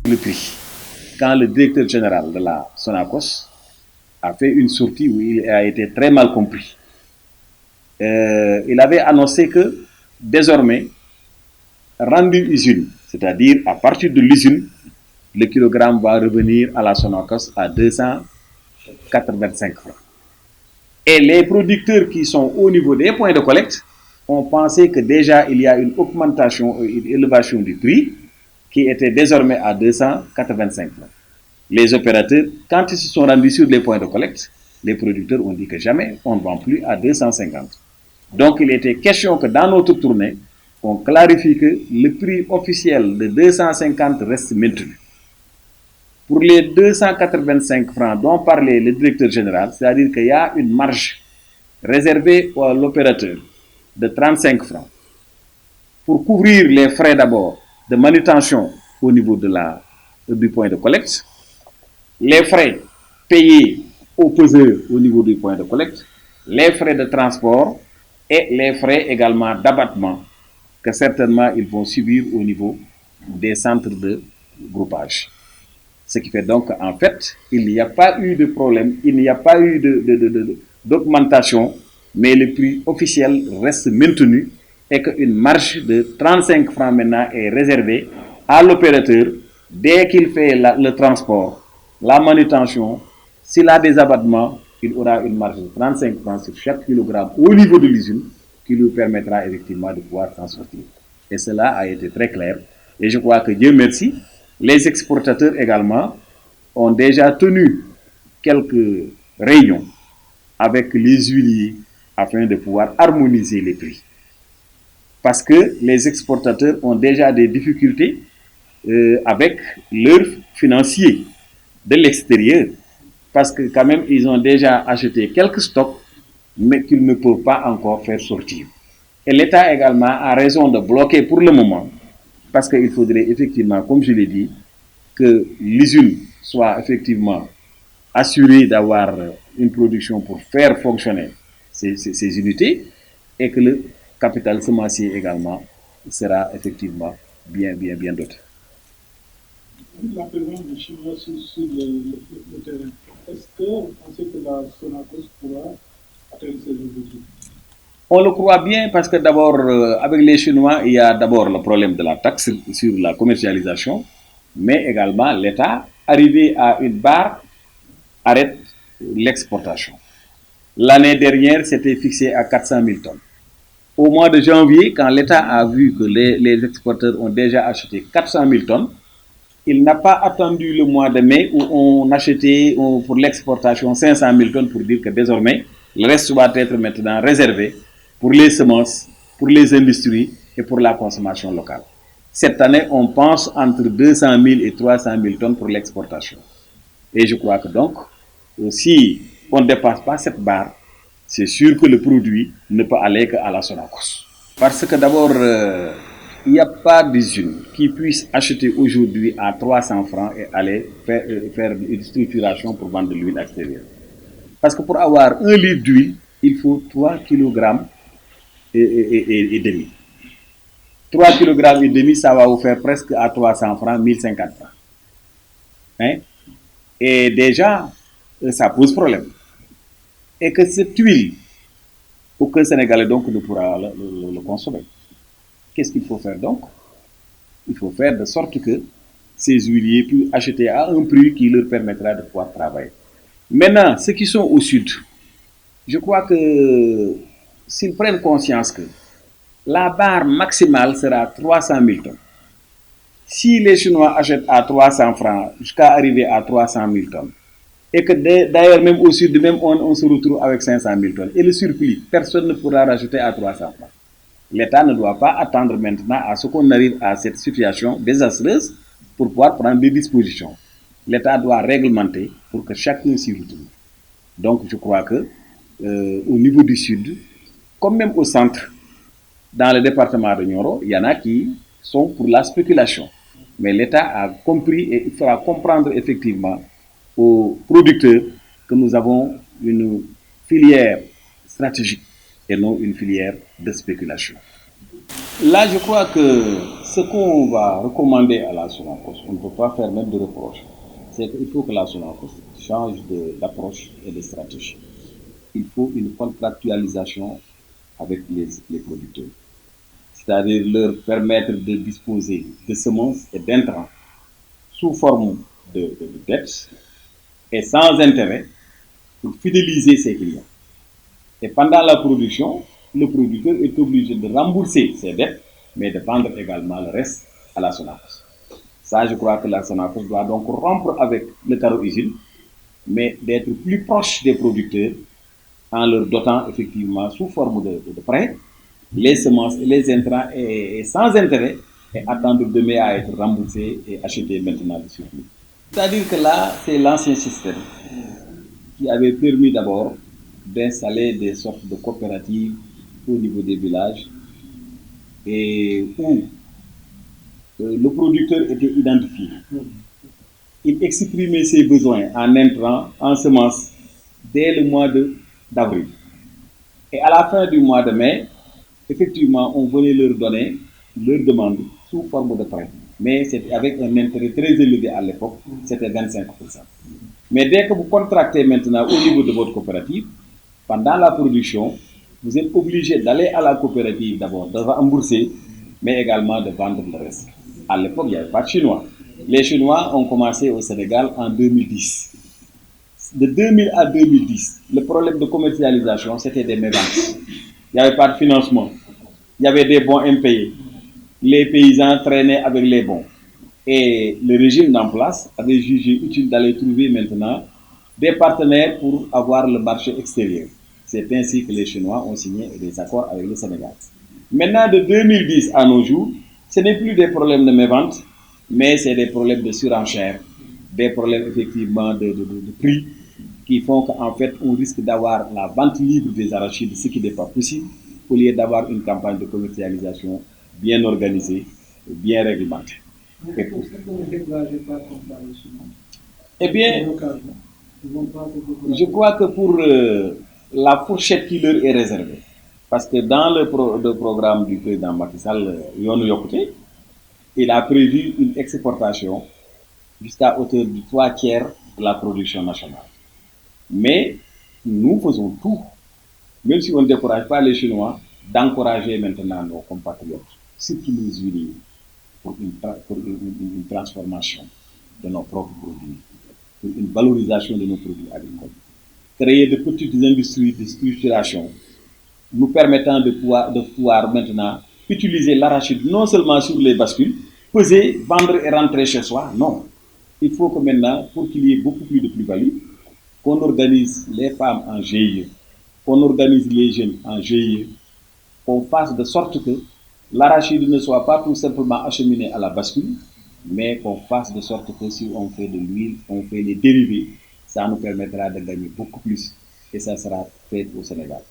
le prix. Quand le directeur général de la Sonacos a fait une sortie où il a été très mal compris. Il avait annoncé que désormais, rendu usine, c'est-à-dire à partir de l'usine, le kilogramme va revenir à la Sonacos à 285 francs. Et les producteurs qui sont au niveau des points de collecte ont pensé que déjà il y a une augmentation, une élévation du prix qui était désormais à 285 francs. Les opérateurs, quand ils se sont rendus sur les points de collecte, les producteurs ont dit que jamais on ne vend plus à 250. Donc il était question que dans notre tournée, on clarifie que le prix officiel de 250 reste maintenu. Pour les 285 francs dont parlait le directeur général, c'est-à-dire qu'il y a une marge réservée à l'opérateur de 35 francs pour couvrir les frais d'abord de manutention au niveau du point de collecte, les frais payés aux peseurs au niveau du point de collecte, les frais de transport et les frais également d'abattement que certainement ils vont subir au niveau des centres de groupage. Ce qui fait donc en fait, il n'y a pas eu de problème, il n'y a pas eu d'augmentation, mais le prix officiel reste maintenu et qu'une marge de 35 francs maintenant est réservée à l'opérateur dès qu'il fait le transport, la manutention. S'il a des abattements, il aura une marge de 35 francs sur chaque kilogramme au niveau de l'usine qui lui permettra effectivement de pouvoir s'en sortir. Et cela a été très clair. Et je crois que Dieu merci, les exportateurs également ont déjà tenu quelques réunions avec les huiliers afin de pouvoir harmoniser les prix. Parce que les exportateurs ont déjà des difficultés avec leurs financiers de l'extérieur. Parce que quand même, ils ont déjà acheté quelques stocks, mais qu'ils ne peuvent pas encore faire sortir. Et l'État également a raison de bloquer pour le moment, parce qu'il faudrait effectivement, comme je l'ai dit, que l'usine soit effectivement assurée d'avoir une production pour faire fonctionner ces unités et que le capital semencier également sera effectivement bien doté. La présence des Chinois sur le terrain, est-ce que vous pensez que la Sonacos pourra atteindre ses objectifs? On le croit bien parce que d'abord, avec les Chinois, il y a d'abord le problème de la taxe sur la commercialisation, mais également l'État, arrivé à une barre, arrête l'exportation. L'année dernière, c'était fixé à 400 000 tonnes. Au mois de janvier, quand l'État a vu que les exportateurs ont déjà acheté 400 000 tonnes, il n'a pas attendu le mois de mai où on achetait pour l'exportation 500 000 tonnes pour dire que désormais, le reste doit être maintenant réservé pour les semences, pour les industries et pour la consommation locale. Cette année, on pense entre 200 000 et 300 000 tonnes pour l'exportation. Et je crois que donc, si on ne dépasse pas cette barre, c'est sûr que le produit ne peut aller qu'à la Sonacos. Parce que d'abord, il n'y a pas d'usine qui puisse acheter aujourd'hui à 300 francs et aller faire une structuration pour vendre de l'huile extérieure. Parce que pour avoir 1 litre d'huile, il faut 3 kg et demi. 3 kg et demi, ça va vous faire presque à 300 francs, 1050 francs. Hein? Et déjà, ça pose problème. Et que cette huile, aucun Sénégalais donc ne pourra le consommer. Qu'est-ce qu'il faut faire donc? Il faut faire de sorte que ces huiliers puissent acheter à un prix qui leur permettra de pouvoir travailler. Maintenant, ceux qui sont au sud, je crois que s'ils prennent conscience que la barre maximale sera 300 000 tonnes. Si les Chinois achètent à 300 francs jusqu'à arriver à 300 000 tonnes, et que d'ailleurs même au sud, même on se retrouve avec 500 000 tonnes, et le surplus, personne ne pourra racheter à 300 francs. L'État ne doit pas attendre maintenant à ce qu'on arrive à cette situation désastreuse pour pouvoir prendre des dispositions. L'État doit réglementer pour que chacun s'y retrouve. Donc je crois que au niveau du sud, comme même au centre, dans le département de Nioro, il y en a qui sont pour la spéculation. Mais l'État a compris et il fera comprendre effectivement aux producteurs que nous avons une filière stratégique et non une filière de spéculation. Là, je crois que ce qu'on va recommander à la Sonacos, on ne peut pas faire même de reproche, c'est qu'il faut que la Sonacos change d'approche et de stratégie. Il faut une contractualisation avec les producteurs, c'est-à-dire leur permettre de disposer de semences et d'intrants sous forme de dettes et sans intérêt pour fidéliser ses clients. Et pendant la production, le producteur est obligé de rembourser ses dettes, mais de vendre également le reste à la Sonacos. Ça, je crois que la Sonacos doit donc rompre avec le carreau-usine, mais d'être plus proche des producteurs en leur dotant effectivement sous forme de prêts les semences et les intrants et sans intérêt et attendre demain à être remboursés et acheter maintenant le surplus. C'est-à-dire que là, c'est l'ancien système qui avait permis d'abord d'installer des sortes de coopératives au niveau des villages et où le producteur était identifié. Il exprimait ses besoins en intrants, en semences, dès le mois d'avril. Et à la fin du mois de mai, effectivement, on venait leur donner leur demande sous forme de prêt. Mais c'était avec un intérêt très élevé à l'époque, c'était 25%. Mais dès que vous contractez maintenant au niveau de votre coopérative, pendant la production, vous êtes obligé d'aller à la coopérative d'abord, de rembourser, mais également de vendre le reste. À l'époque, il n'y avait pas de Chinois. Les Chinois ont commencé au Sénégal en 2010. De 2000 à 2010, le problème de commercialisation, c'était des méventes. Il n'y avait pas de financement. Il y avait des bons impayés. Les paysans traînaient avec les bons. Et le régime en place avait jugé utile d'aller trouver maintenant des partenaires pour avoir le marché extérieur. C'est ainsi que les Chinois ont signé des accords avec le Sénégal. Maintenant, de 2010 à nos jours, ce n'est plus des problèmes de mévente, mais c'est des problèmes de surenchère, des problèmes effectivement de prix qui font qu'en fait, on risque d'avoir la vente libre des arachides, ce qui n'est pas possible, au lieu d'avoir une campagne de commercialisation bien organisée, bien réglementée. Eh bien, je crois que pour la fourchette qui leur est réservée, parce que dans le programme du président Macky Sall, il a prévu une exportation jusqu'à hauteur de 3/4 de la production nationale. Mais nous faisons tout, même si on ne décourage pas les Chinois, d'encourager maintenant nos compatriotes, surtout nos huiliers, pour une transformation de nos propres produits, pour une valorisation de nos produits agricoles. Créer de petites industries de structuration nous permettant de pouvoir maintenant utiliser l'arachide non seulement sur les bascules, peser, vendre et rentrer chez soi. Non. Il faut que maintenant, pour qu'il y ait beaucoup plus de plus-value, qu'on organise les femmes en GIE, qu'on organise les jeunes en GIE, qu'on fasse de sorte que l'arachide ne soit pas tout simplement acheminé à la bascule, mais qu'on fasse de sorte que si on fait de l'huile, on fait les dérivés, ça nous permettra de gagner beaucoup plus et ça sera fait au Sénégal.